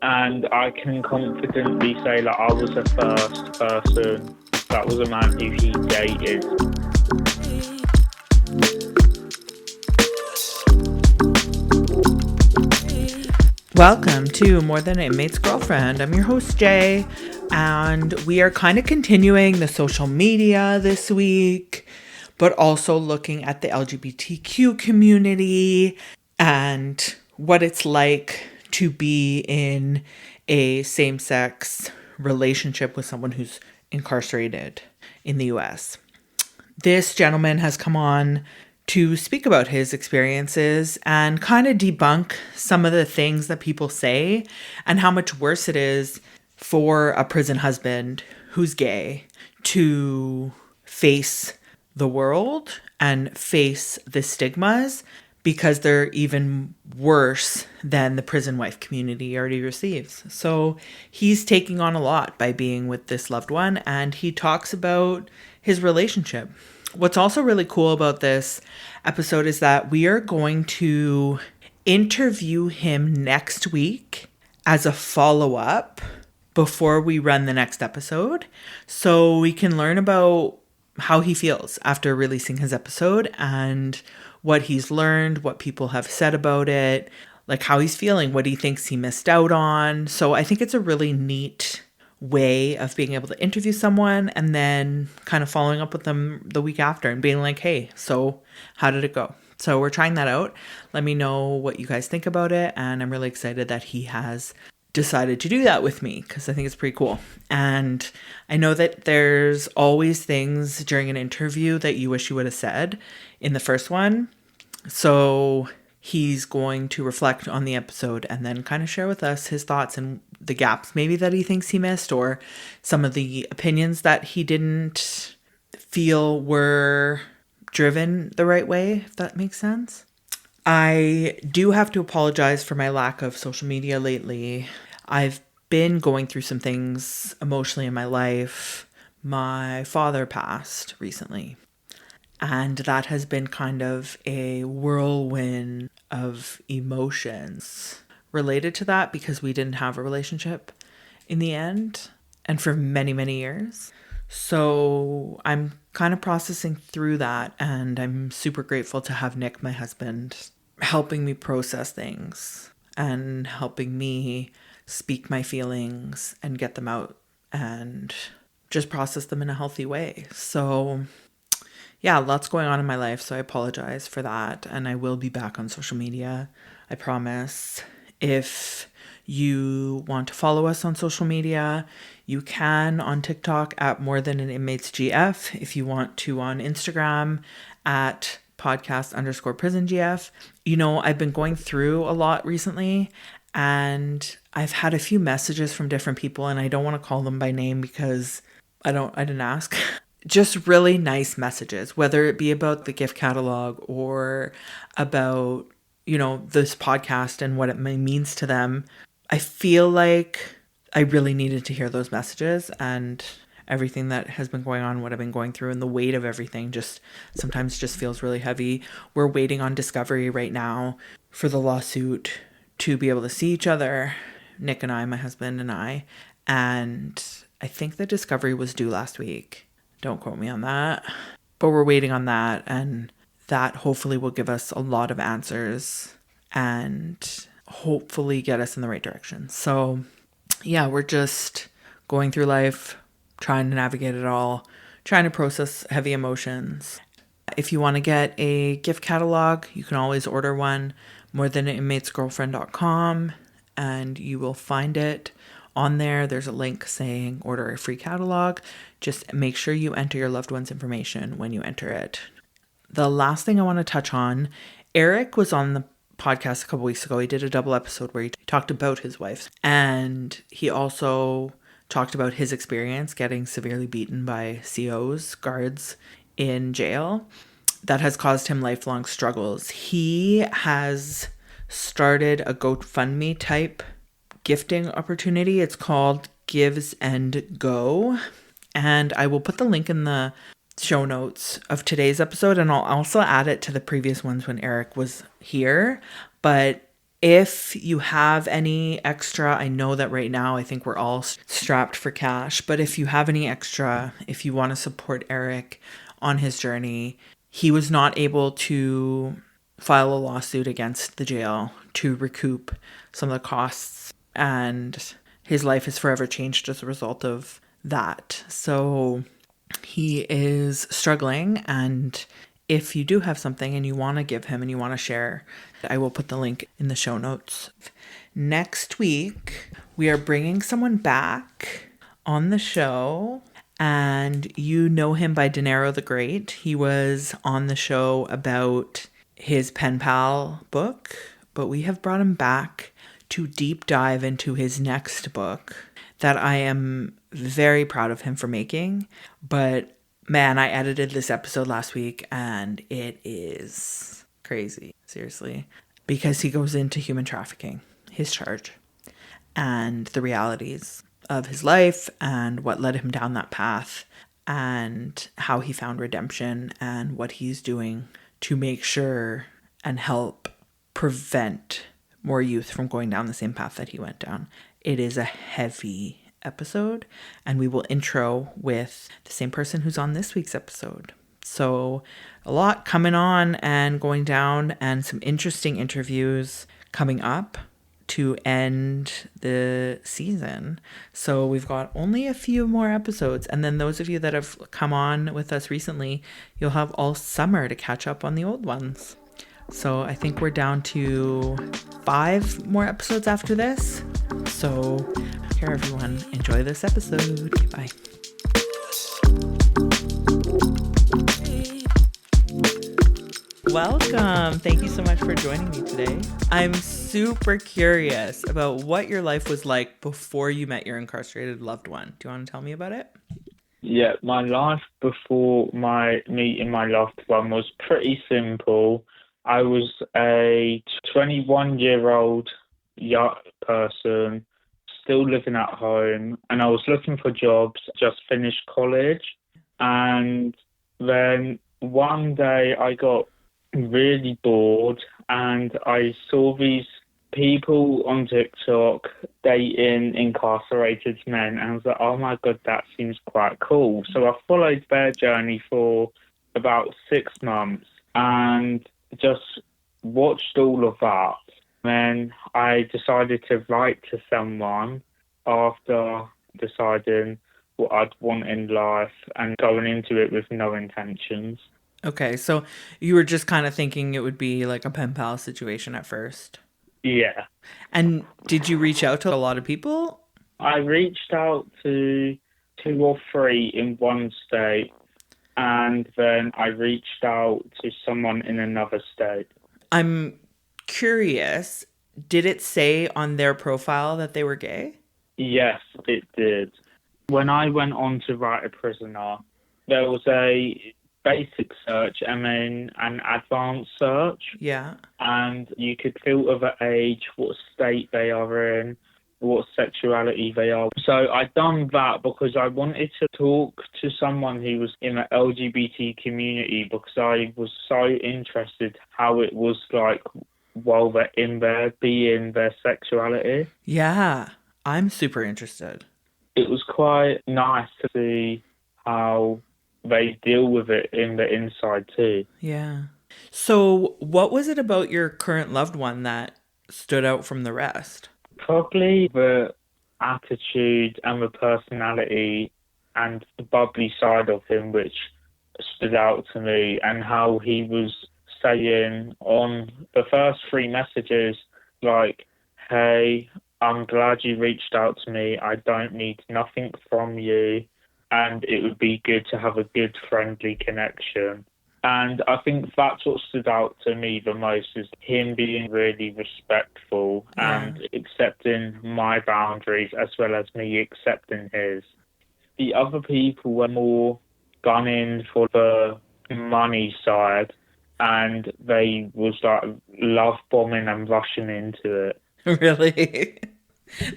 and I can confidently say that I was the first person that was a man who he dated. Welcome to More Than an Inmate's Girlfriend. I'm your host, Jay, and we are kind of continuing the social media this week, but also looking at the LGBTQ community and what it's like to be in a same-sex relationship with someone who's incarcerated in the US. This gentleman has come on to speak about his experiences and kind of debunk some of the things that people say and how much worse it is for a prison husband who's gay to face the world and face the stigmas, because they're even worse than the prison wife community already receives. So he's taking on a lot by being with this loved one, and he talks about his relationship. What's also really cool about this episode is that we are going to interview him next week as a follow-up before we run the next episode, so we can learn about how he feels after releasing his episode and what he's learned, what people have said about it, like how he's feeling, what he thinks he missed out on. So I think it's a really neat way of being able to interview someone and then kind of following up with them the week after and being like, hey, so how did it go? So we're trying that out. Let me know what you guys think about it. And I'm really excited that he has decided to do that with me, because I think it's pretty cool. And I know that there's always things during an interview that you wish you would have said in the first one. So he's going to reflect on the episode and then kind of share with us his thoughts and the gaps maybe that he thinks he missed, or some of the opinions that he didn't feel were driven the right way, if that makes sense. I do have to apologize for my lack of social media lately. I've been going through some things emotionally in my life. My father passed recently, and that has been kind of a whirlwind of emotions related to that, because we didn't have a relationship in the end and for many, many years. So I'm kind of processing through that, and I'm super grateful to have Nick, my husband, helping me process things and helping me speak my feelings and get them out and just process them in a healthy way. So yeah, lots going on in my life, so I apologize for that, and I will be back on social media, I promise. If you want to follow us on social media, you can on TikTok at More Than an Inmate's GF. If you want to on Instagram at podcast_prisongf. You know, I've been going through a lot recently, and I've had a few messages from different people, and I don't want to call them by name because I didn't ask. Just really nice messages, whether it be about the gift catalog or about, you know, this podcast and what it means to them. I feel like I really needed to hear those messages, and everything that has been going on, what I've been going through, and the weight of everything just sometimes just feels really heavy. We're waiting on discovery right now for the lawsuit to be able to see each other, Nick and I, my husband and I, and I think the discovery was due last week. Don't quote me on that, but we're waiting on that, and that hopefully will give us a lot of answers and hopefully get us in the right direction. So yeah, we're just going through life, trying to navigate it all, trying to process heavy emotions. If you want to get a gift catalog, you can always order one, morethaninmatesgirlfriend.com, and you will find it on there. There's a link saying order a free catalog. Just make sure you enter your loved one's information when you enter it. The last thing I want to touch on, Eric was on the podcast a couple weeks ago. He did a double episode where he talked about his wife, and he also talked about his experience getting severely beaten by COs, guards in jail. That has caused him lifelong struggles. He has started a GoFundMe type gifting opportunity. It's called Gives and Go. And I will put the link in the show notes of today's episode, and I'll also add it to the previous ones when Eric was here. But If you have any extra, I know that right now I think we're all strapped for cash, but if you have any extra, if you want to support Eric on his journey, he was not able to file a lawsuit against the jail to recoup some of the costs, and his life is forever changed as a result of that. So he is struggling, and if you do have something and you want to give him and you want to share, I will put the link in the show notes. Next week, we are bringing someone back on the show, and you know him by Dinero the Great. He was on the show about his pen pal book, but we have brought him back to deep dive into his next book that I am very proud of him for making. But man, I edited this episode last week and it is crazy, seriously, because he goes into human trafficking, his charge, and the realities of his life and what led him down that path and how he found redemption and what he's doing to make sure and help prevent more youth from going down the same path that he went down. It is a heavy episode, and we will intro with the same person who's on this week's episode. So a lot coming on and going down, and some interesting interviews coming up to end the season. So we've got only a few more episodes, and then those of you that have come on with us recently, you'll have all summer to catch up on the old ones. So I think we're down to 5 more episodes after this. So take care, everyone. Enjoy this episode. Bye. Welcome. Thank you so much for joining me today. I'm super curious about what your life was like before you met your incarcerated loved one. Do you want to tell me about it? Yeah, my life before my meeting my loved one was pretty simple. I was a 21-year-old young person, still living at home, and I was looking for jobs, just finished college. And then one day I got really bored and I saw these people on TikTok dating incarcerated men, and I was like, oh my God, that seems quite cool. So I followed their journey for about 6 months and just watched all of that. Then I decided to write to someone after deciding what I'd want in life and going into it with no intentions. Okay, so you were just kind of thinking it would be like a pen pal situation at first. Yeah. And did you reach out to a lot of people? I reached out to 2 or 3 in one state, and then I reached out to someone in another state. I'm curious, did it say on their profile that they were gay? Yes, it did. When I went on to write a prisoner, there was a basic search and then an advanced search. Yeah. And you could filter the age, what state they are in, what sexuality they are. So I'd done that because I wanted to talk to someone who was in the LGBT community, because I was so interested how it was like while they're in there, being their sexuality. Yeah, I'm super interested. It was quite nice to see how they deal with it in the inside too. Yeah. So what was it about your current loved one that stood out from the rest? Probably the attitude and the personality and the bubbly side of him, which stood out to me, and how he was saying on the first 3 messages, like, hey, I'm glad you reached out to me. I don't need nothing from you, and it would be good to have a good friendly connection. And I think that's what stood out to me the most, is him being really respectful and accepting my boundaries as well as me accepting his. The other people were more gunning for the money side, and they was like love bombing and rushing into it. Really?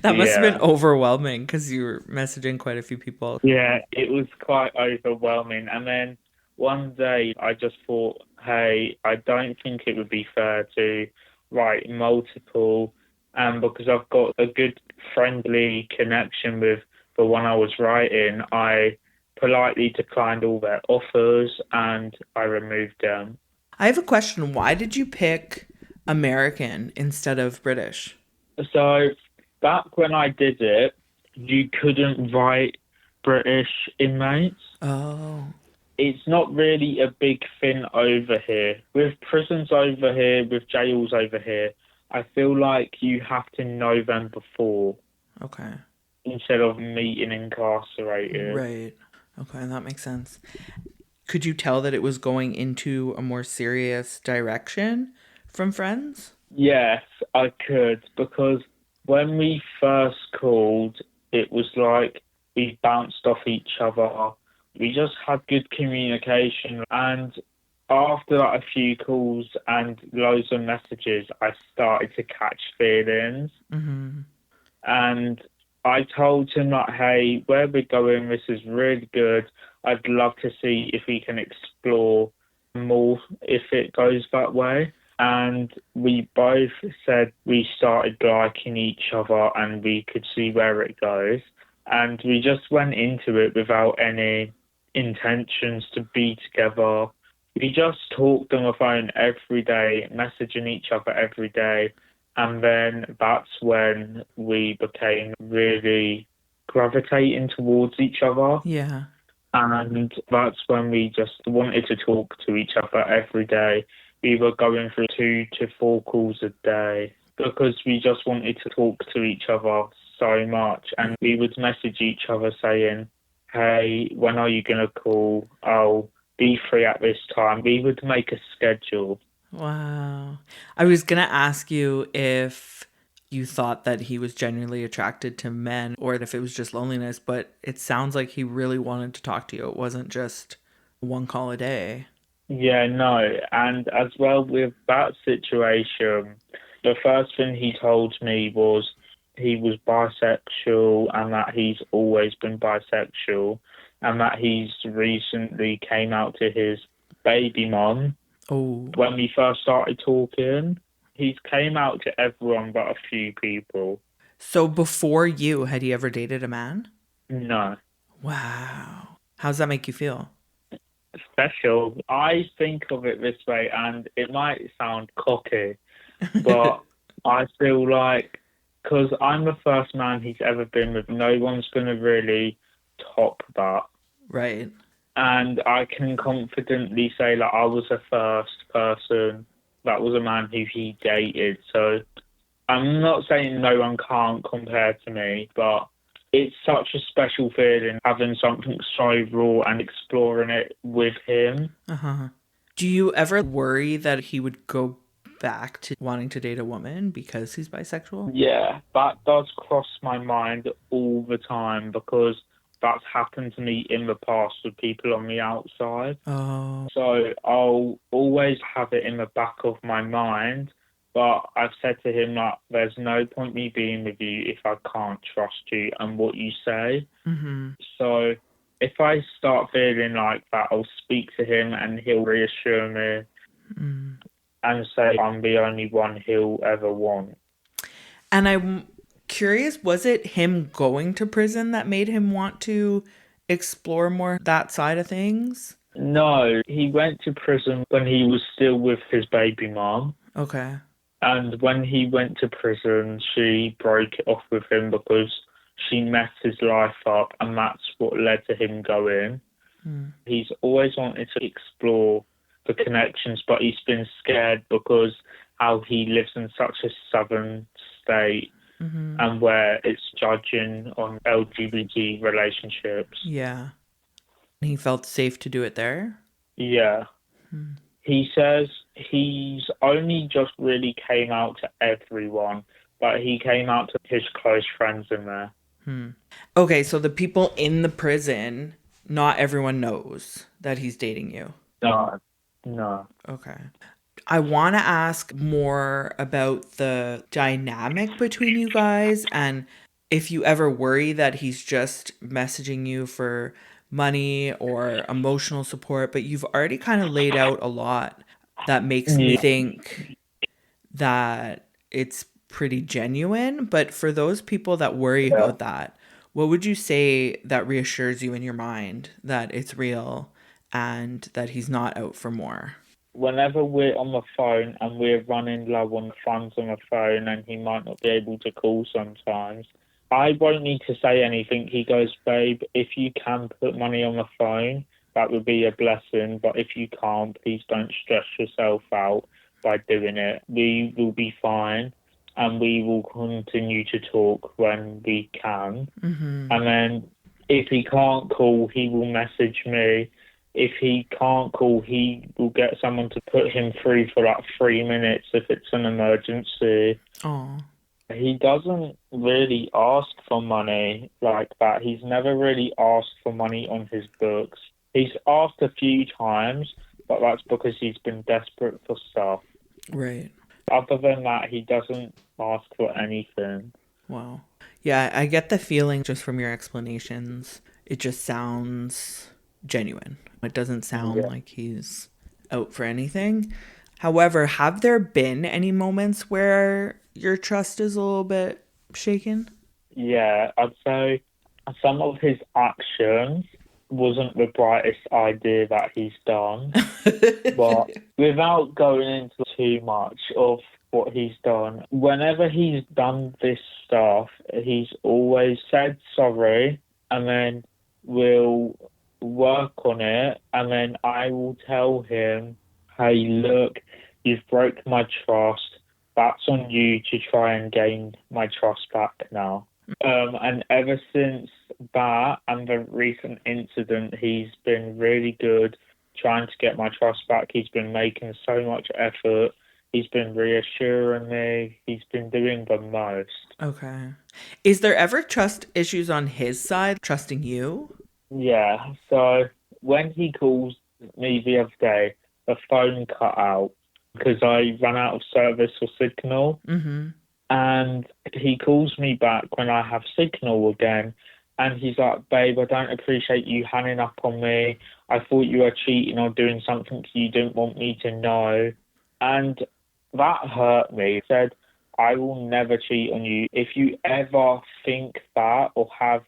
That must have been overwhelming because you were messaging quite a few people. Yeah, it was quite overwhelming. And then one day I just thought, hey, I don't think it would be fair to write multiple, and because I've got a good friendly connection with the one I was writing, I politely declined all their offers and I removed them. I have a question. Why did you pick American instead of British? So back when I did it, you couldn't write British inmates. Oh, It's not really a big thing over here. With prisons over here, with jails over here, I feel like you have to know them before okay. instead of meeting incarcerated. Right. Okay, that makes sense. Could you tell that it was going into a more serious direction from Friends? Yes, I could, because when we first called, it was like we bounced off each other. We just had good communication. And after like, a few calls and loads of messages, I started to catch feelings. Mm-hmm. And I told him that, hey, where we're going, this is really good. I'd love to see if we can explore more if it goes that way. And we both said we started liking each other and we could see where it goes. And we just went into it without any intentions to be together. We just talked on the phone every day, messaging each other every day. And then that's when we became really gravitating towards each other. Yeah. And that's when we just wanted to talk to each other every day. We were going through 2 to 4 calls a day because we just wanted to talk to each other so much. And we would message each other saying, hey, when are you going to call? I'll be free at this time. We would make a schedule. Wow. I was going to ask you if you thought that he was genuinely attracted to men or if it was just loneliness, but it sounds like he really wanted to talk to you. It wasn't just one call a day. Yeah, no. And as well with that situation, the first thing he told me was he was bisexual and that he's always been bisexual and that he's recently came out to his baby mom. Oh. When we first started talking, he's came out to everyone but a few people. So before you, had he ever dated a man? No. Wow. How's that make you feel? Special. I think of it this way, and it might sound cocky, but I feel like because I'm the first man he's ever been with, no one's going to really top that. Right. And I can confidently say that I was the first person that was a man who he dated. So I'm not saying no one can't compare to me, but it's such a special feeling having something so raw and exploring it with him. Uh-huh. Do you ever worry that he would go back to wanting to date a woman because he's bisexual? Yeah, that does cross my mind all the time because that's happened to me in the past with people on the outside. Oh. So I'll always have it in the back of my mind, but I've said to him that there's no point me being with you if I can't trust you and what you say. Mm-hmm. So if I start feeling like that, I'll speak to him and he'll reassure me and say I'm the only one he'll ever want. And I'm curious, was it him going to prison that made him want to explore more that side of things? No, he went to prison when he was still with his baby mom. Okay. And when he went to prison, she broke it off with him because she messed his life up, and that's what led to him going. He's always wanted to explore the connections, but he's been scared because how he lives in such a southern state and where it's judging on LGBT relationships. Yeah. He felt safe to do it there? Yeah. He says he's only just really came out to everyone, but he came out to his close friends in there. Okay, so the people in the prison, not everyone knows that he's dating you. No. Okay. I want to ask more about the dynamic between you guys and if you ever worry that he's just messaging you for money or emotional support, but you've already kind of laid out a lot that makes me think that it's pretty genuine. But for those people that worry Yeah. about that, what would you say that reassures you in your mind that it's real and that he's not out for more? Whenever we're on the phone and we're running low on funds on the phone and he might not be able to call sometimes, I won't need to say anything. He goes, babe, if you can put money on the phone, that would be a blessing. But if you can't, please don't stress yourself out by doing it. We will be fine and we will continue to talk when we can. Mm-hmm. And then if he can't call, he will message me. If he can't call, he will get someone to put him through for like 3 minutes if it's an emergency. Oh. He doesn't really ask for money like that. He's never really asked for money on his books. He's asked a few times, but that's because he's been desperate for stuff. Right. Other than that, he doesn't ask for anything. Wow. Yeah, I get the feeling just from your explanations. It just sounds genuine. It doesn't sound like he's out for anything. However, have there been any moments where your trust is a little bit shaken? Yeah, I'd say some of his actions wasn't the brightest idea that he's done. But without going into too much of what he's done, whenever he's done this stuff, he's always said sorry and then will work on it. And then I will tell him, hey, look, you've broke my trust. That's on you to try and gain my trust back now. And ever since that and the recent incident, he's been really good trying to get my trust back. He's been making so much effort. He's been reassuring me. He's been doing the most. Okay. Is there ever trust issues on his side, trusting you? Yeah, so when he calls me the other day, the phone cut out because I ran out of service or signal. Mm-hmm. And he calls me back when I have signal again. And he's like, babe, I don't appreciate you hanging up on me. I thought you were cheating or doing something you didn't want me to know. And that hurt me. He said, I will never cheat on you. If you ever think that or have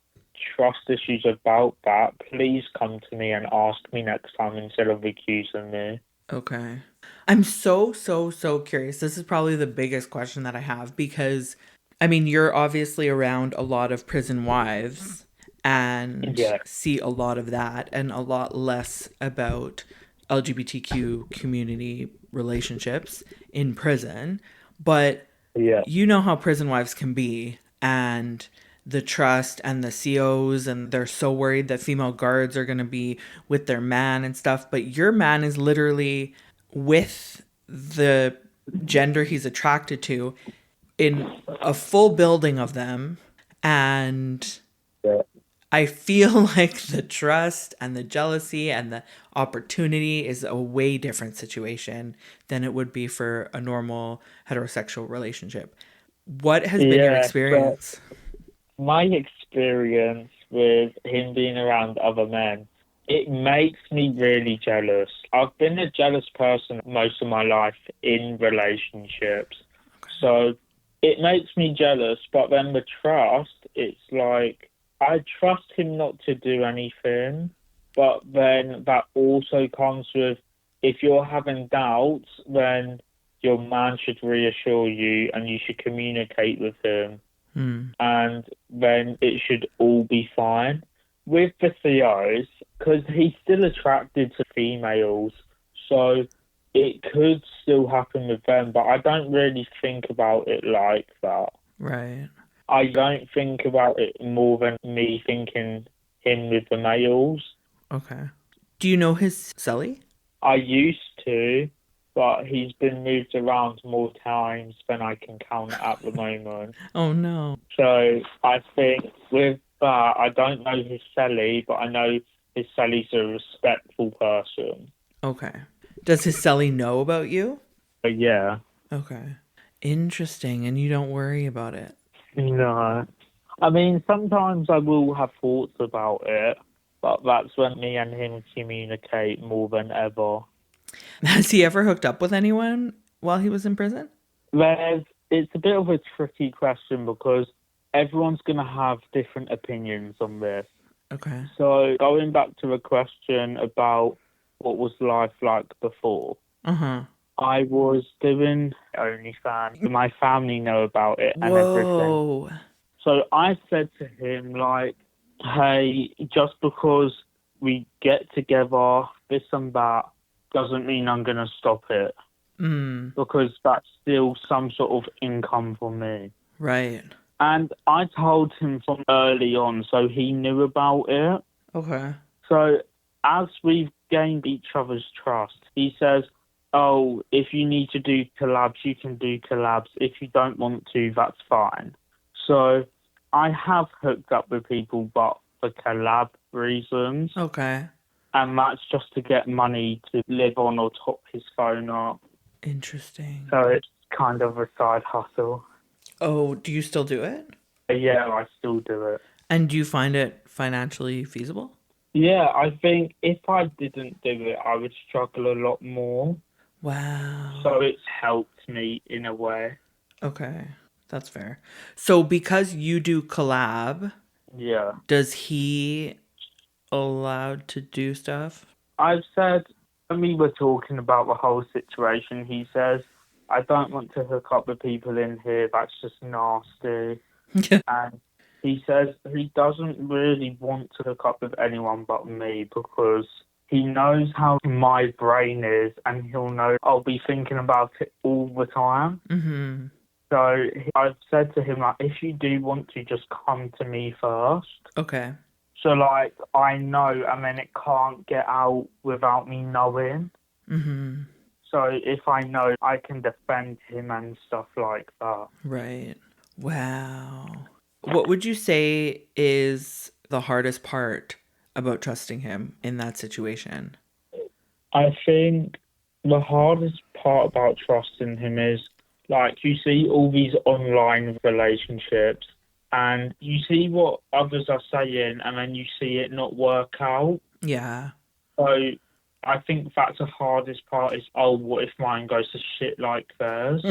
trust issues about that, please come to me and ask me next time instead of accusing me. Okay. I'm so curious. This is probably the biggest question that I have because, I mean, you're obviously around a lot of prison wives and see a lot of that and a lot less about LGBTQ community relationships in prison. But you know how prison wives can be and the trust and the COs, and they're so worried that female guards are going to be with their man and stuff. But your man is literally with the gender he's attracted to in a full building of them. And I feel like the trust and the jealousy and the opportunity is a way different situation than it would be for a normal heterosexual relationship. What has been your experience? My experience with him being around other men, it makes me really jealous. I've been a jealous person most of my life in relationships. So it makes me jealous, but then the trust, it's like, I trust him not to do anything, but then that also comes with, if you're having doubts, then your man should reassure you and you should communicate with him. And then it should all be fine. With the COs, because he's still attracted to females, so it could still happen with them, but I don't really think about it like that. Right. I don't think about it more than me thinking him with the males. Okay. Do you know his cellie? I used to, but he's been moved around more times than I can count at the moment. Oh, no. So I think with that, I don't know his cellie, but I know his cellie's a respectful person. Okay. Does his cellie know about you? Yeah. Okay. Interesting. And you don't worry about it? No. I mean, sometimes I will have thoughts about it, but that's when me and him communicate more than ever. Has he ever hooked up with anyone while he was in prison? It's a bit of a tricky question because everyone's going to have different opinions on this. Okay. So going back to the question about what was life like before, Uh-huh. I was doing OnlyFans. My family know about it and everything. Whoa. So I said to him, like, hey, just because we get together, this and that, doesn't mean I'm going to stop it because that's still some sort of income for me. Right. And I told him from early on, so he knew about it. Okay. So as we've gained each other's trust, he says, oh, if you need to do collabs, you can do collabs. If you don't want to, that's fine. So I have hooked up with people, but for collab reasons. Okay. And that's just to get money to live on or top his phone up. Interesting. So it's kind of a side hustle. Oh, do you still do it? Yeah, I still do it. And do you find it financially feasible? Yeah, I think if I didn't do it, I would struggle a lot more. Wow. So it's helped me in a way. Okay. That's fair. So because you do collab, Yeah. does he allowed to do stuff? I've said, when we were talking about the whole situation, he says, I don't want to hook up with people in here, that's just nasty. And he says he doesn't really want to hook up with anyone but me because he knows how my brain is and he'll know I'll be thinking about it all the time. Mm-hmm. So I've said to him, like, if you do want to, just come to me first. Okay. So, like, I know, and then it can't get out without me knowing. Mm-hmm. So if I know, I can defend him and stuff like that. Right. Wow. What would you say is the hardest part about trusting him in that situation? I think the hardest part about trusting him is, like, you see all these online relationships and you see what others are saying and then you see it not work out. Yeah. So I think that's the hardest part is, oh, what if mine goes to shit like theirs?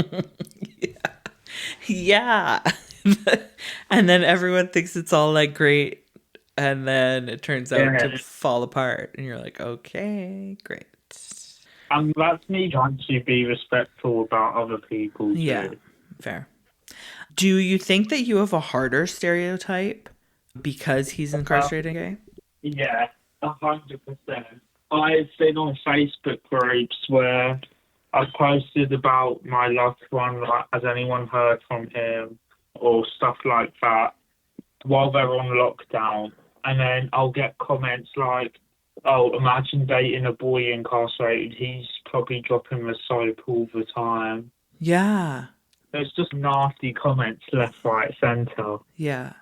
Yeah. And then everyone thinks it's all like great. And then it turns out to fall apart. And you're like, okay, great. And that's me trying to be respectful about other people too. Yeah, fair. Do you think that you have a harder stereotype because he's incarcerated gay? Yeah, 100%. I've been on Facebook groups where I've posted about my loved one, like, has anyone heard from him, or stuff like that, while they're on lockdown. And then I'll get comments like, oh, imagine dating a boy incarcerated. He's probably dropping the soap all the time. Yeah. There's just nasty comments left, right, centre. Yeah.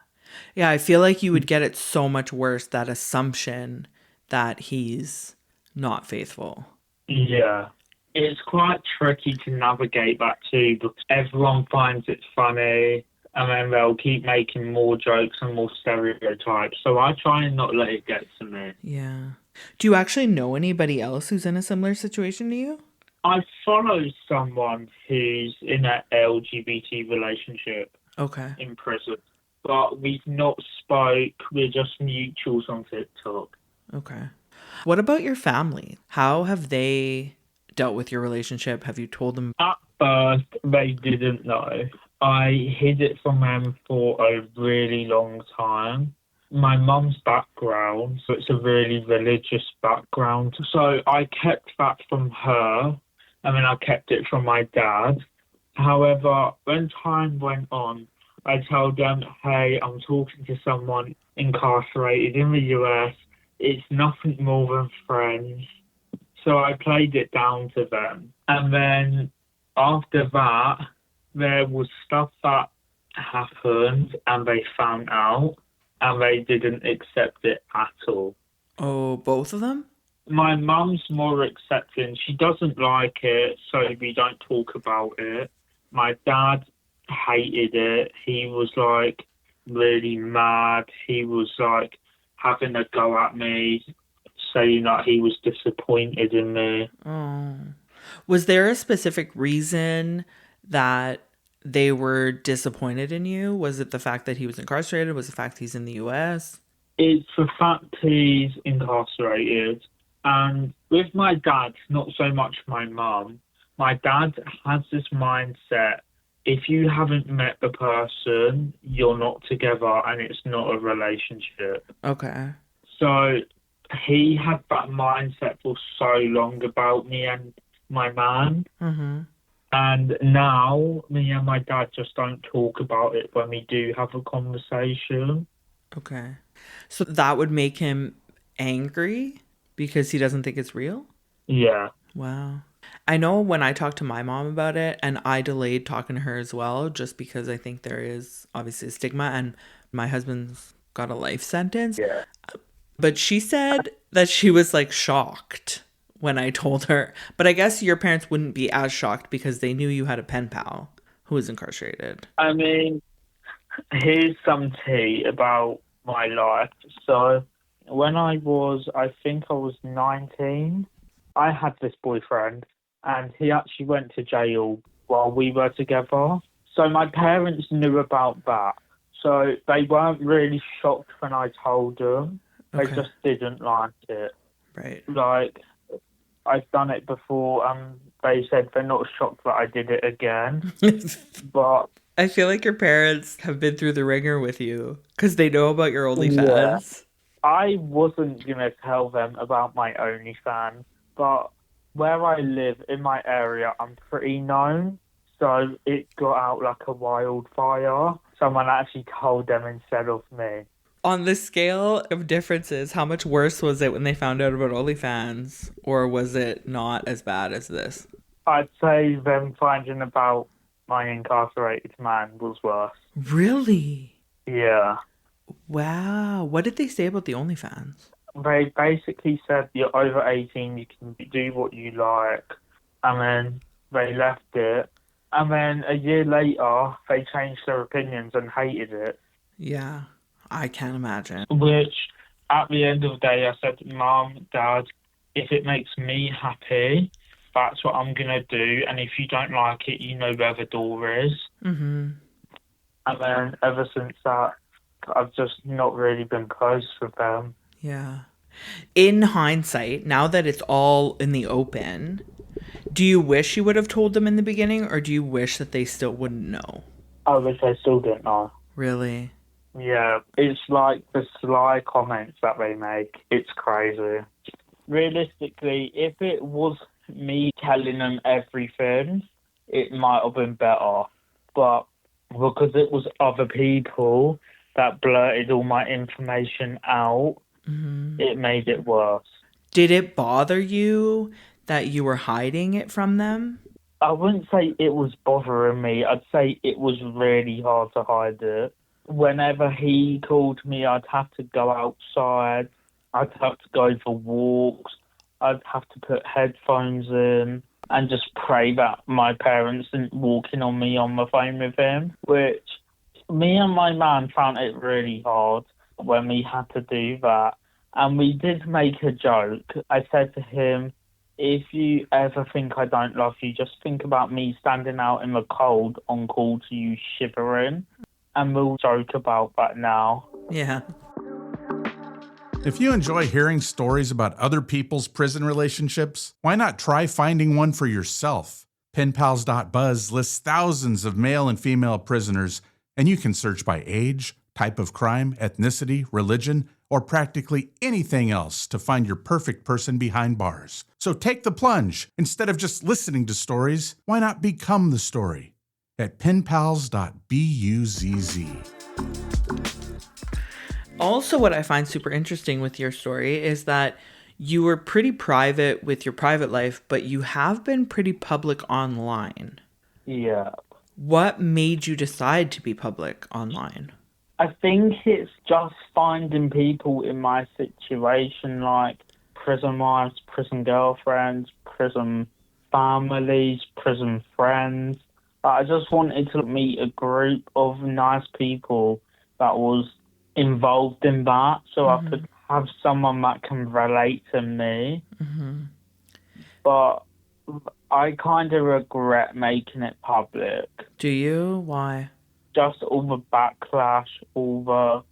Yeah, I feel like you would get it so much worse, that assumption that he's not faithful. Yeah. It's quite tricky to navigate that too because everyone finds it funny and then they'll keep making more jokes and more stereotypes. So I try and not let it get to me. Yeah. Do you actually know anybody else who's in a similar situation to you? I follow someone who's in an LGBT relationship in prison, but we've not spoke. We're just mutuals on TikTok. Okay. What about your family? How have they dealt with your relationship? Have you told them? At first, they didn't know. I hid it from them for a really long time. My mum's background, so it's a really religious background. So I kept that from her, and then I kept it from my dad. However, when time went on, I told them, hey, I'm talking to someone incarcerated in the US. It's nothing more than friends. So I played it down to them. And then after that, there was stuff that happened and they found out and they didn't accept it at all. Oh, both of them? My mum's more accepting. She doesn't like it, so we don't talk about it. My dad hated it. He was like really mad. He was like having a go at me, saying that he was disappointed in me. Oh. Was there a specific reason that they were disappointed in you? Was it the fact that he was incarcerated? Was it the fact he's in the US? It's the fact he's incarcerated. And with my dad, not so much my mum, my dad has this mindset, if you haven't met the person, you're not together and it's not a relationship. Okay. So he had that mindset for so long about me and my man. Mm-hmm. And now me and my dad just don't talk about it when we do have a conversation. Okay. So that would make him angry because he doesn't think it's real? Yeah. Wow. I know when I talked to my mom about it, and I delayed talking to her as well, just because I think there is obviously a stigma, and my husband's got a life sentence. Yeah. But she said that she was like shocked when I told her. But I guess your parents wouldn't be as shocked because they knew you had a pen pal who was incarcerated. I mean, here's some tea about my life. So when I think I was 19, I had this boyfriend and he actually went to jail while we were together. So my parents knew about that. So they weren't really shocked when I told them. They Okay. just didn't like it. Right. Like, I've done it before and they said they're not shocked that I did it again. But I feel like your parents have been through the ringer with you because they know about your yeah, OnlyFans. I wasn't going to tell them about my OnlyFans, but where I live in my area, I'm pretty known. So it got out like a wildfire. Someone actually told them instead of me. On the scale of differences, how much worse was it when they found out about OnlyFans? Or was it not as bad as this? I'd say them finding about my incarcerated man was worse. Really? Yeah. Wow. What did they say about the OnlyFans? They basically said you're over 18, you can do what you like. And then they left it. And then a year later, they changed their opinions and hated it. Yeah, I can't imagine. Which, at the end of the day, I said, Mum, Dad, if it makes me happy, that's what I'm going to do. And if you don't like it, you know where the door is. Mm-hmm. And then ever since that, I've just not really been close with them. Yeah. In hindsight, now that it's all in the open, do you wish you would have told them in the beginning, or do you wish that they still wouldn't know? I wish I still didn't know. Really? Yeah, it's like the sly comments that they make. It's crazy. Realistically, if it was me telling them everything, it might have been better. But because it was other people that blurted all my information out, it made it worse. Did it bother you that you were hiding it from them? I wouldn't say it was bothering me. I'd say it was really hard to hide it. Whenever he called me, I'd have to go outside. I'd have to go for walks. I'd have to put headphones in and just pray that my parents didn't walk in on me on the phone with him, which me and my man found it really hard when we had to do that. And we did make a joke. I said to him, if you ever think I don't love you, just think about me standing out in the cold on call to you shivering. And we'll joke about that now. Yeah. If you enjoy hearing stories about other people's prison relationships, why not try finding one for yourself? Penpals.buzz lists thousands of male and female prisoners, and you can search by age, type of crime, ethnicity, religion, or practically anything else to find your perfect person behind bars. So take the plunge. Instead of just listening to stories, why not become the story? At penpals.buzz. Also, what I find super interesting with your story is that you were pretty private with your private life, but you have been pretty public online. Yeah. What made you decide to be public online? I think it's just finding people in my situation, like prison wives, prison girlfriends, prison families, prison friends. I just wanted to meet a group of nice people that was involved in that, so I could have someone that can relate to me. But I kind of regret making it public. Do you? Why? Just all the backlash, all the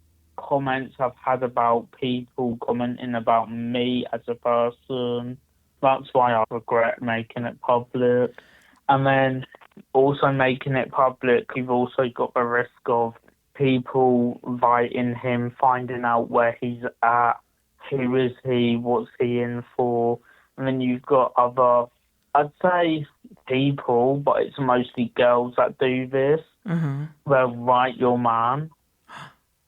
comments I've had about people commenting about me as a person. That's why I regret making it public. And then also making it public, you've also got the risk of people writing him, finding out where he's at, who is he, what's he in for. And then you've got other, I'd say people, but it's mostly girls that do this. Mm-hmm. They'll write your man.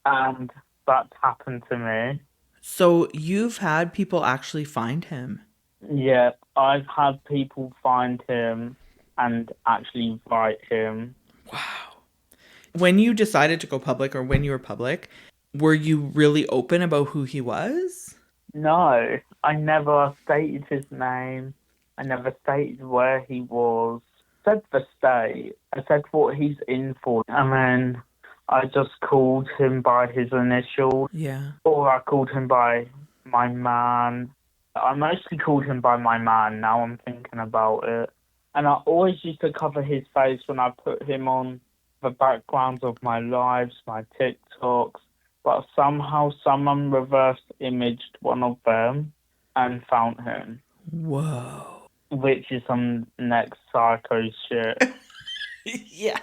And that's happened to me. So you've had people actually find him? Yeah, I've had people find him and actually write him. Wow. When you decided to go public, or when you were public, were you really open about who he was? No, I never stated his name. I never stated where he was. I said the state. I said what he's in for. And then I just called him by his initials. Yeah. Or I called him by my man. I mostly called him by my man, now I'm thinking about it. And I always used to cover his face when I put him on the backgrounds of my lives, my TikToks. But somehow someone reverse imaged one of them and found him. Whoa. Which is some next psycho shit. Yeah.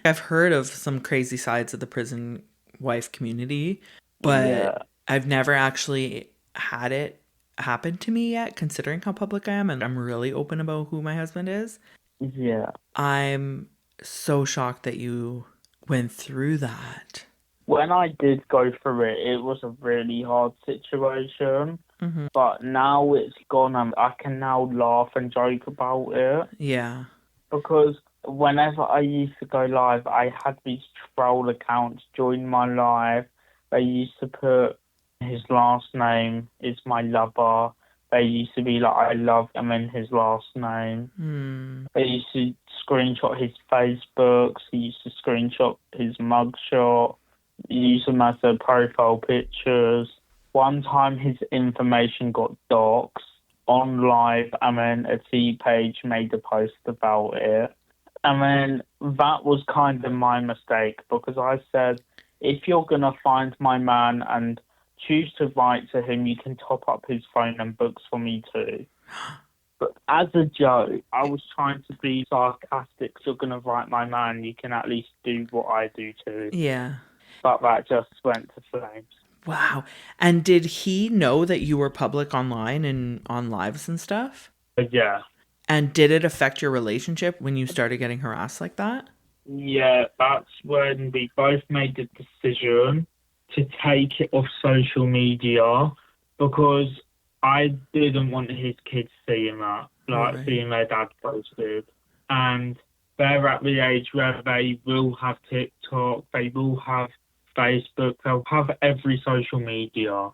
I've heard of some crazy sides of the prison wife community, but Yeah. I've never actually had it happen to me yet, considering how public I am, and I'm really open about who my husband is. Yeah. I'm so shocked that you went through that. When I did go through it, it was a really hard situation. Mm-hmm. But now it's gone and I can now laugh and joke about it. Yeah. Because whenever I used to go live, I had these troll accounts join my live. They used to put his last name is my lover. They used to be like, I love him in his last name. They used to screenshot his Facebooks. He used to screenshot his mugshot. Use them as their profile pictures. One time his information got doxed on live, and then a T page made a post about it. And then that was kind of my mistake, because I said, if you're going to find my man and choose to write to him, you can top up his phone and books for me too. But as a joke, I was trying to be sarcastic. So you're going to write my man, you can at least do what I do too. Yeah. But that just went to flames. Wow. And did he know that you were public online and on lives and stuff? Yeah. And did it affect your relationship when you started getting harassed like that? Yeah, that's when we both made the decision to take it off social media, because I didn't want his kids seeing that, like Right. seeing their dad posted. And they're at the age where they will have TikTok, they will have Facebook, they'll have every social media.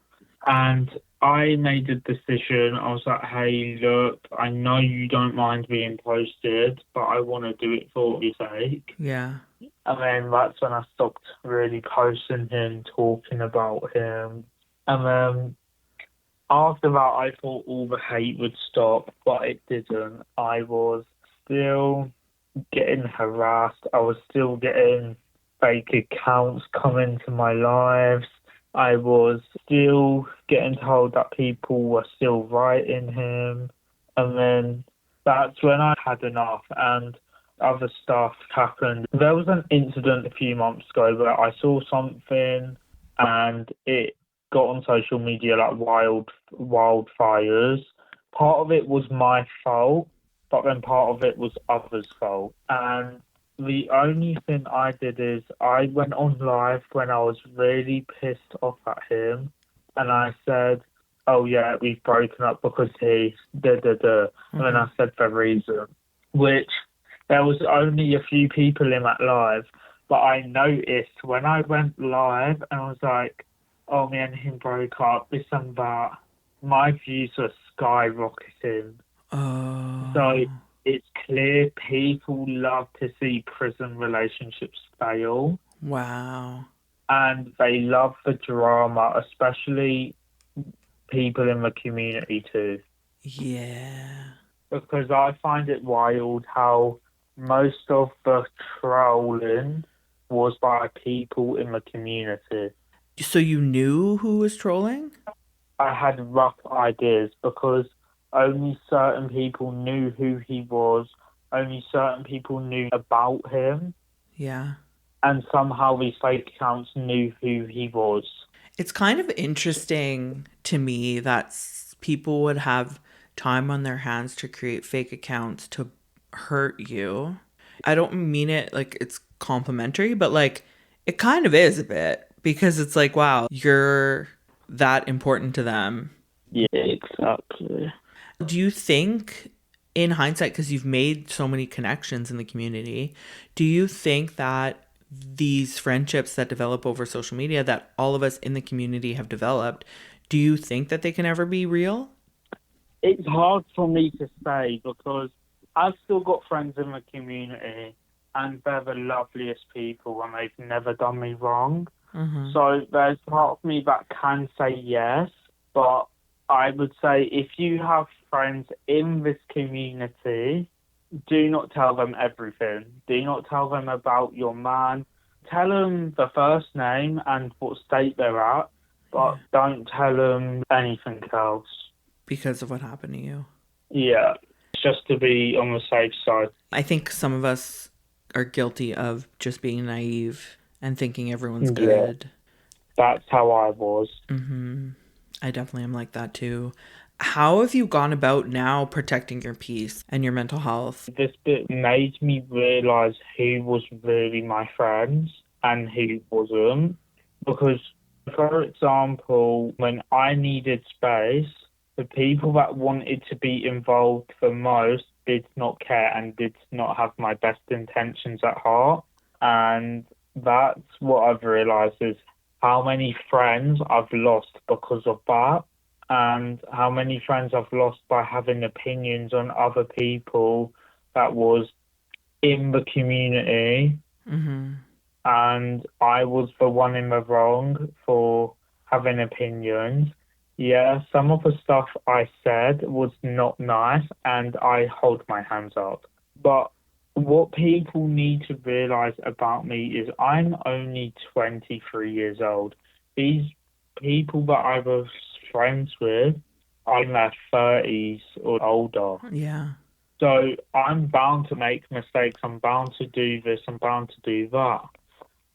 And I made a decision. I was like, hey, look, I know you don't mind being posted, but I want to do it for your sake. Yeah. And then that's when I stopped really posting him, talking about him. And then after that, I thought all the hate would stop, but it didn't. I was still getting harassed. I was still getting fake accounts coming to my lives. I was still getting told that people were still writing him. And then that's when I had enough and other stuff happened. There was an incident a few months ago where I saw something and it got on social media like wildfires. Part of it was my fault, but then part of it was others' fault. And the only thing I did is I went on live when I was really pissed off at him, and I said, oh yeah, we've broken up because he And then I said the reason, which there was only a few people in that live, but I noticed when I went live and I was like, oh, me and him broke up, this and that, my views were skyrocketing. Oh. So it's clear people love to see prison relationships fail. Wow. And they love the drama, especially people in the community too. Yeah. because I find it wild how most of the trolling was by people in the community. So you knew who was trolling? I had rough ideas because only certain people knew who he was, only certain people knew about him, Yeah. and somehow these fake accounts knew who he was. It's kind of interesting to me that people would have time on their hands to create fake accounts to hurt you. I don't mean it like it's complimentary, but like it kind of is a bit because it's like, wow, you're that important to them. Yeah, exactly. Do you think, in hindsight, because you've made so many connections in the community, do you think that these friendships that develop over social media that all of us in the community have developed, do you think that they can ever be real? It's hard for me to say because I've still got friends in the community and they're the loveliest people and they've never done me wrong. Mm-hmm. So there's part of me that can say yes, but I would say if you have friends in this community, do not tell them everything. Do not tell them about your man. Tell them the first name and what state they're at, but don't tell them anything else. Because of what happened to you. Yeah, just to be on the safe side. I think some of us are guilty of just being naive and thinking everyone's good. That's how I was. Mm-hmm. I definitely am like that too. How have you gone about now protecting your peace and your mental health? This bit made me realise who was really my friends and who wasn't. Because, for example, when I needed space, the people that wanted to be involved the most did not care and did not have my best intentions at heart. And that's what I've realised is how many friends I've lost because of that, and how many friends I've lost by having opinions on other people that was in the community. Mm-hmm. And I was the one in the wrong for having opinions. Yeah, some of the stuff I said was not nice, and I hold my hands up. But what people need to realise about me is I'm only 23 years old. These people that I was friends with are in their 30s or older. Yeah. So I'm bound to make mistakes. I'm bound to do this. I'm bound to do that.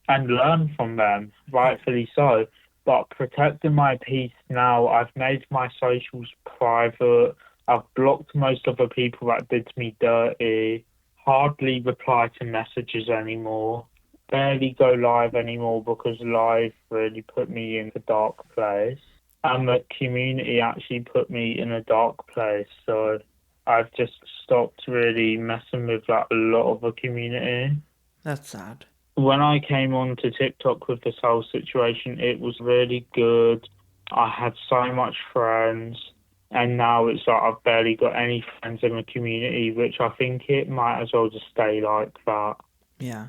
And learn from them, rightfully so. But protecting my peace now, I've made my socials private. I've blocked most of the people that did me dirty. Hardly reply to messages anymore. Barely go live anymore because live really put me in a dark place. And the community actually put me in a dark place. So I've just stopped really messing with that a lot of the community. That's sad. When I came on to TikTok with this whole situation, it was really good. I had so much friends. And now it's like I've barely got any friends in the community, which I think it might as well just stay like that. Yeah.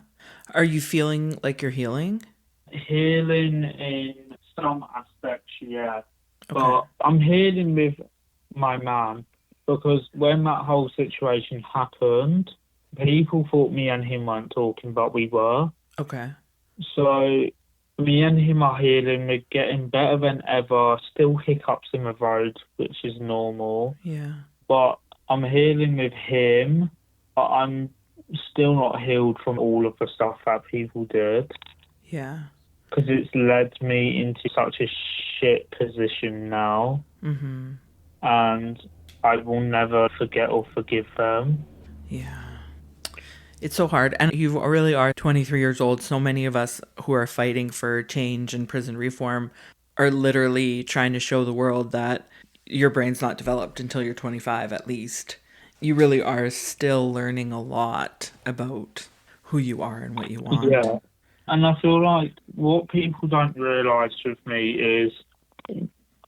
Are you feeling like you're healing? Healing in some aspects, yeah. Okay. But I'm healing with my man because when that whole situation happened, people thought me and him weren't talking, but we were. Okay. So me and him are healing. We're getting better than ever. Still hiccups in the road, which is normal. Yeah. But I'm healing with him. But I'm still not healed from all of the stuff that people did. Yeah. Because it's led me into such a shit position now. Mm-hmm. And I will never forget or forgive them. Yeah. It's so hard. And you really are 23 years old. So many of us who are fighting for change and prison reform are literally trying to show the world that your brain's not developed until you're 25 at least. You really are still learning a lot about who you are and what you want. Yeah. And I feel like what people don't realise with me is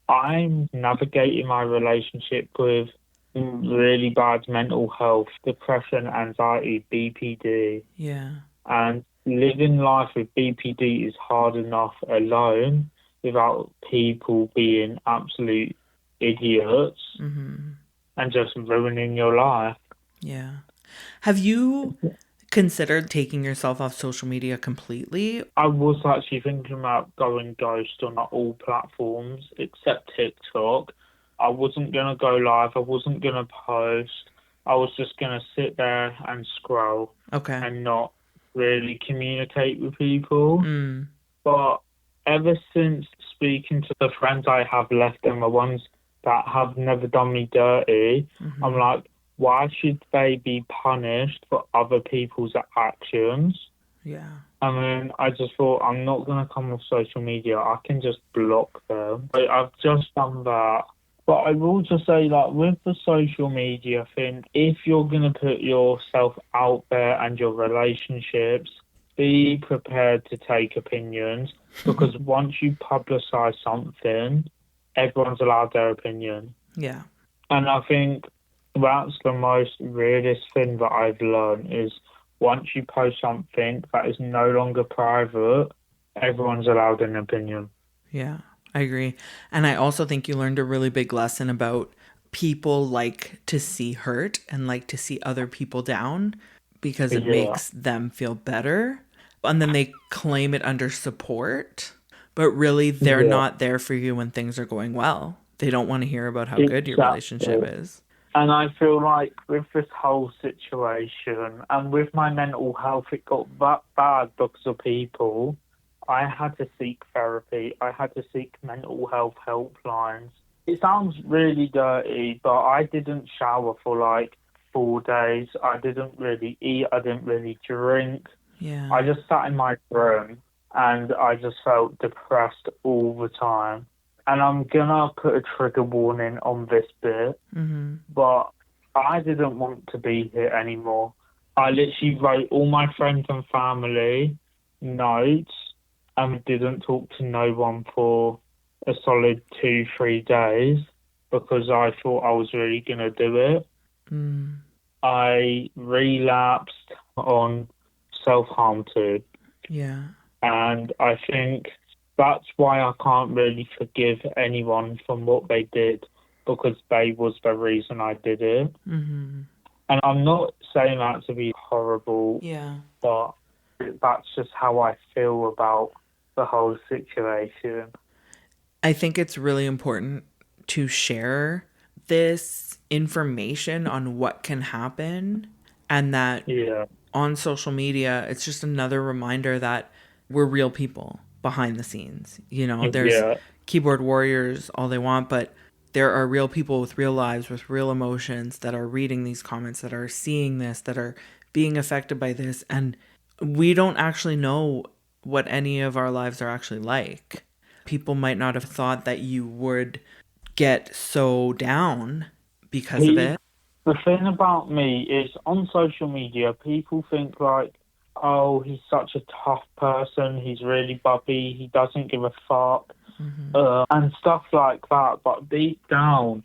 I'm navigating my relationship with really bad mental health, depression, anxiety, BPD. Yeah. And living life with BPD is hard enough alone without people being absolute idiots. Mm-hmm. and just ruining your life. Yeah. Have you considered taking yourself off social media completely? I was actually thinking about going ghost on all platforms except TikTok. I wasn't going to go live. I wasn't going to post. I was just going to sit there and scroll Okay. and not really communicate with people. Mm. But ever since speaking to the friends I have left and the ones that have never done me dirty, I'm like, why should they be punished for other people's actions? Yeah. I mean, I just thought, I'm not going to come off social media. I can just block them. I've just done that. But I will just say, like, with the social media thing, if you're going to put yourself out there and your relationships, be prepared to take opinions, because once you publicize something, everyone's allowed their opinion. Yeah. And I think that's the most realist thing that I've learned is once you post something that is no longer private, everyone's allowed an opinion. Yeah, I agree. And I also think you learned a really big lesson about people like to see hurt and like to see other people down because it makes them feel better. And then they claim it under support, but really they're not there for you when things are going well. They don't want to hear about how good your relationship is. And I feel like with this whole situation and with my mental health, it got that bad because of people. I had to seek therapy. I had to seek mental health helplines. It sounds really dirty, but I didn't shower for like 4 days. I didn't really eat. I didn't really drink. Yeah. I just sat in my room and I just felt depressed all the time. And I'm going to put a trigger warning on this bit, but I didn't want to be here anymore. I literally wrote all my friends and family notes and didn't talk to no one for a solid 2-3 days because I thought I was really going to do it. I relapsed on self-harm too. Yeah. And I think that's why I can't really forgive anyone from what they did, because they was the reason I did it. And I'm not saying that to be horrible, but that's just how I feel about the whole situation. I think it's really important to share this information on what can happen, and that on social media, it's just another reminder that we're real people behind the scenes. You know, there's keyboard warriors all they want, but there are real people with real lives, with real emotions that are reading these comments, that are seeing this, that are being affected by this. And we don't actually know what any of our lives are actually like. People might not have thought that you would get so down because of it. The thing about me is on social media, people think like, oh, he's such a tough person, he's really bubby, he doesn't give a fuck, and stuff like that. But deep down,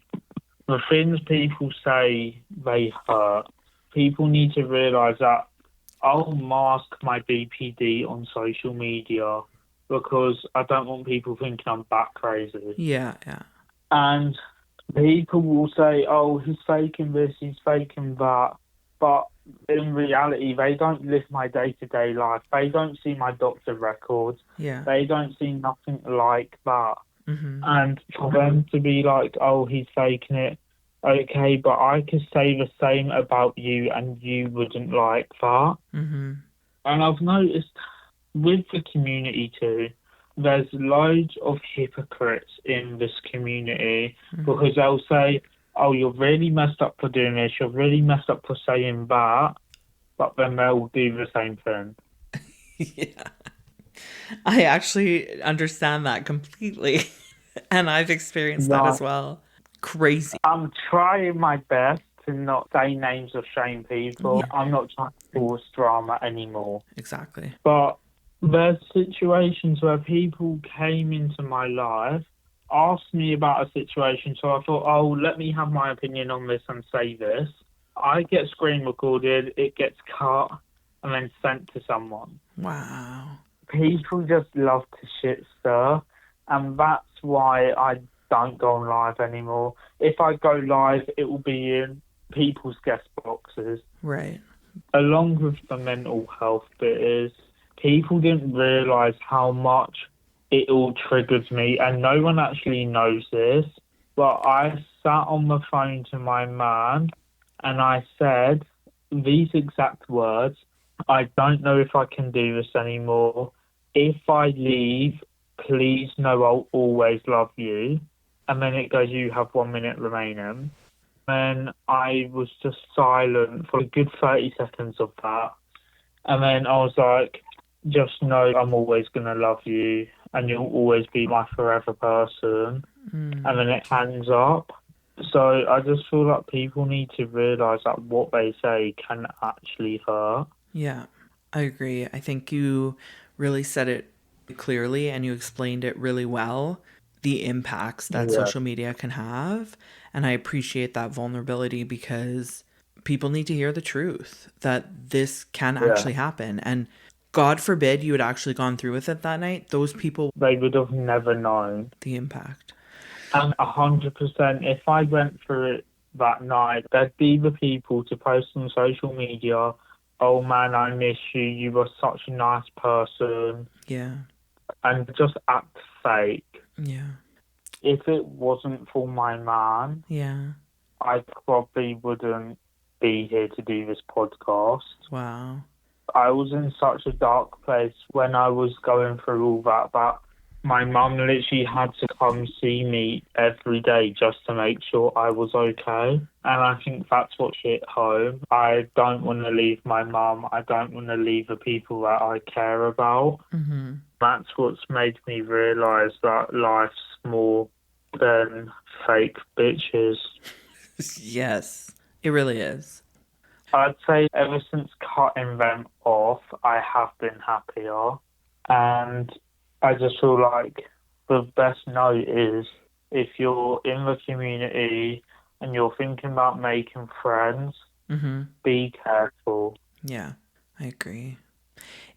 the things people say, they hurt. People need to realise that I'll mask my BPD on social media because I don't want people thinking I'm bat crazy. Yeah. And people will say, oh, he's faking this, he's faking that. But in reality, they don't live my day-to-day life. They don't see my doctor records. They don't see nothing like that. And for them to be like, oh, he's faking it, okay, but I could say the same about you and you wouldn't like that. And I've noticed with the community too, there's loads of hypocrites in this community because they'll say, oh, you're really messed up for doing this, you're really messed up for saying that, but then they'll do the same thing. I actually understand that completely. And I've experienced that as well. Crazy. I'm trying my best to not say names or shame people. I'm not trying to cause drama anymore. Exactly. But there's situations where people came into my life, asked me about a situation, so I thought, oh, let me have my opinion on this and say this. I get screen recorded, it gets cut, and then sent to someone. Wow. People just love to shit stir, and that's why I don't go on live anymore. If I go live, it will be in people's guest boxes. Right. Along with the mental health bit is, people didn't realise how much it all triggered me, and no one actually knows this, but I sat on the phone to my man and I said these exact words: I don't know if I can do this anymore. If I leave, please know I'll always love you. And then it goes, you have 1 minute remaining. And I was just silent for a good 30 seconds of that. And then I was like, just know I'm always going to love you and you'll always be my forever person. And then it hangs up. So I just feel like people need to realise that what they say can actually hurt. Yeah, I agree. I think you really said it clearly and you explained it really well, the impacts that social media can have. And I appreciate that vulnerability because people need to hear the truth that this can actually happen. And God forbid you had actually gone through with it that night. Those people, they would have never known the impact. And 100%, if I went through it that night, there'd be the people to post on social media, oh man, I miss you, you were such a nice person. Yeah. And just act fake. Yeah. If it wasn't for my man, I probably wouldn't be here to do this podcast. Wow. I was in such a dark place when I was going through all that, but my mum literally had to come see me every day just to make sure I was okay. And I think that's what hit home. I don't want to leave my mum. I don't want to leave the people that I care about. Mm-hmm. That's what's made me realise that life's more than fake bitches. Yes, it really is. I'd say ever since cutting them off, I have been happier. And I just feel like the best note is, if you're in the community and you're thinking about making friends, be careful. Yeah, I agree.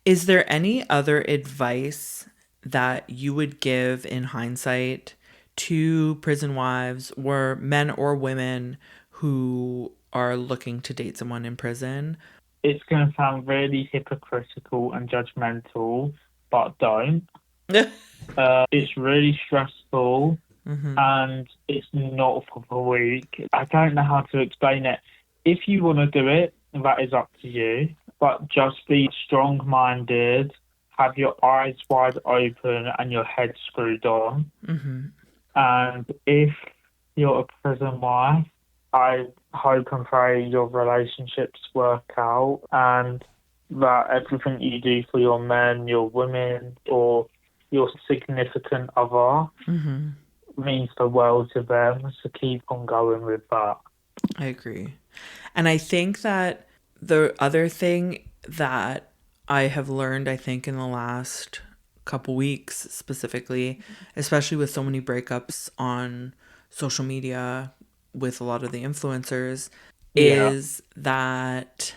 Is there any other advice that you would give in hindsight to prison wives or men or women who are looking to date someone in prison? It's going to sound really hypocritical and judgmental, but don't. It's really stressful and it's not for the weak. I don't know how to explain it. If you want to do it, that is up to you, but just be strong-minded, have your eyes wide open and your head screwed on. And if you're a prison wife, I hope and pray your relationships work out and that everything you do for your men, your women, or your significant other means the world to them, so keep on going with that. I agree. And I think that the other thing that I have learned, I think, in the last couple weeks specifically, especially with so many breakups on social media with a lot of the influencers, is that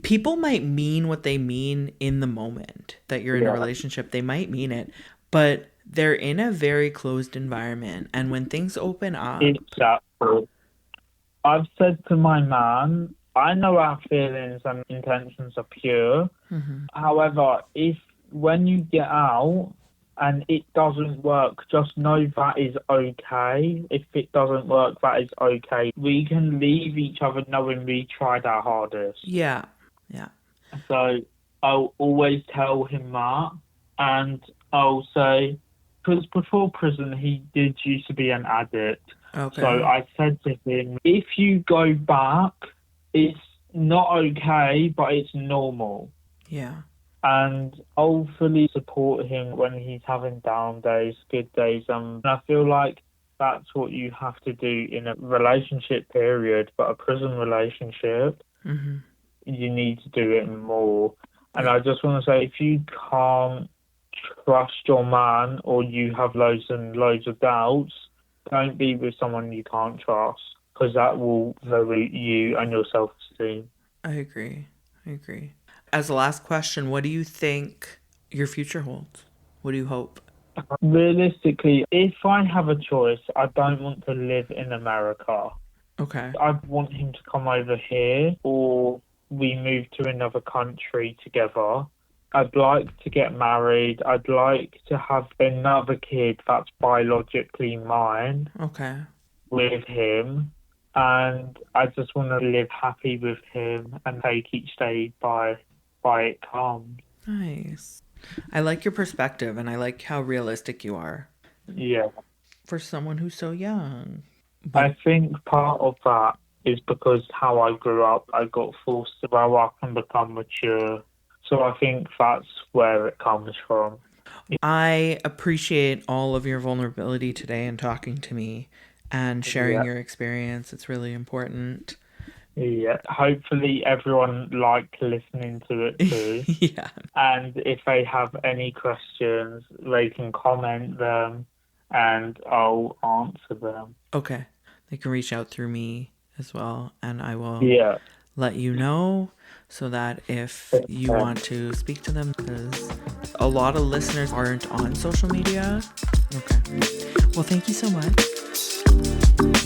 people might mean what they mean in the moment that you're in a relationship. They might mean it, but they're in a very closed environment. And when things open up... Exactly. I've said to my man, I know our feelings and intentions are pure. However, when you get out and it doesn't work, just know that is okay. If it doesn't work, that is okay. We can leave each other knowing we tried our hardest. Yeah. So I'll always tell him that, and I'll say, because before prison he did used to be an addict. Okay. So I said to him, if you go back, it's not okay, but it's normal. Yeah. And I'll fully support him when he's having down days, good days. And I feel like that's what you have to do in a relationship period, but a prison relationship, you need to do it more. And I just want to say, if you can't trust your man or you have loads and loads of doubts, don't be with someone you can't trust, because that will dilute you and your self-esteem. I agree. As a last question, what do you think your future holds? What do you hope? Realistically, if I have a choice, I don't want to live in America. Okay. I'd want him to come over here, or we move to another country together. I'd like to get married. I'd like to have another kid that's biologically mine Okay. with him. And I just want to live happy with him and take each day by it comes. Nice. I like your perspective, and I like how realistic you are Yeah. for someone who's so young. I think part of that is because how I grew up, I got forced to grow up and become mature. So I think that's where it comes from. I appreciate all of your vulnerability today and talking to me and sharing your experience. It's really important. Yeah. Hopefully everyone liked listening to it too. Yeah. And if they have any questions, they can comment them and I'll answer them. Okay. They can reach out through me as well, and I will let you know so that if you want to speak to them, because a lot of listeners aren't on social media. Okay. Well, thank you so much.